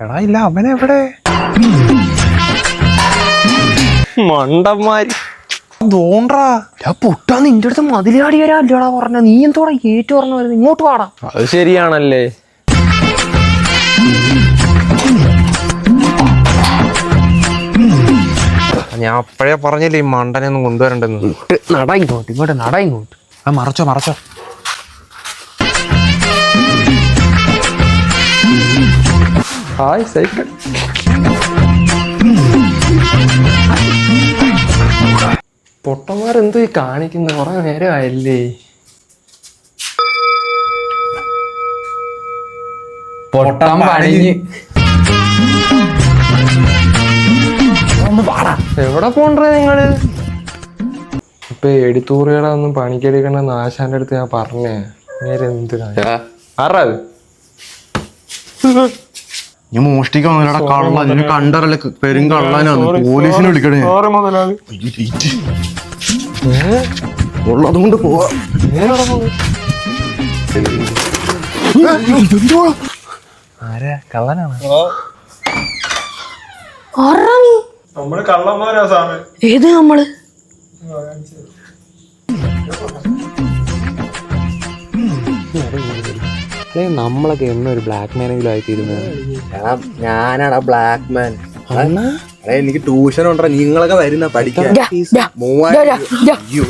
എടാ ഇല്ല, അവനെവിടെ? മണ്ടന്മാര് തോണ്ടാ പൊട്ടാ നിന്റെ അടുത്ത് മതിലാടി വരാല്ലോടാ പറഞ്ഞ. നീ എന്തോടാ ഏറ്റു പറഞ്ഞു വരുന്നത്? ഇങ്ങോട്ട് വാടാ. അത് ശരിയാണല്ലേ. ഞാൻ അപ്പഴേ പറഞ്ഞില്ലേ ഈ മണ്ടനെ ഒന്നും കൊണ്ടുവരണ്ടെന്ന്. നട ഇങ്ങോട്ട്, ഇങ്ങോട്ട് നട ഇങ്ങോട്ട്. മറച്ചോ മറച്ചോ. Hi cycle. പൊട്ടന്മാരെന്തോ ഈ കാണിക്കുന്ന? കുറെ നേരമായില്ലേ. പൊട്ടം പണിഞ്ഞ് എവിടെ പോണ്ടേ നിങ്ങള്? ഇപ്പൊ എടിത്തൂറികളെ ഒന്നും പണിക്കെടുക്കണെന്ന് ആശാന്റെ അടുത്ത് ഞാൻ പറഞ്ഞേ. നേരെന്ത് ആറാത് ഞാൻ മോഷ്ടിക്കാൻ വന്നില്ലടാ കള്ള. നിന്നെ കണ്ടറല്ലേ പെരും കള്ളനാണ്. പോലീസിനെ വിളിക്കണേ. ഉള്ളതുകൊണ്ട് പോവാ. ആരാ? കള്ളനാണ്. നമ്മള് കള്ളന്മാരാ സാമേ. ഏത് നമ്മള്? നമ്മളൊക്കെ എന്നൊരു ബ്ലാക്ക് മാനെങ്കിലും ആയിത്തീരുന്നത്. ഞാനാടാ black man. എനിക്ക് ട്യൂഷൻ ഉണ്ടോ? നിങ്ങളൊക്കെ വരുന്ന പഠിക്കാൻ. 3000.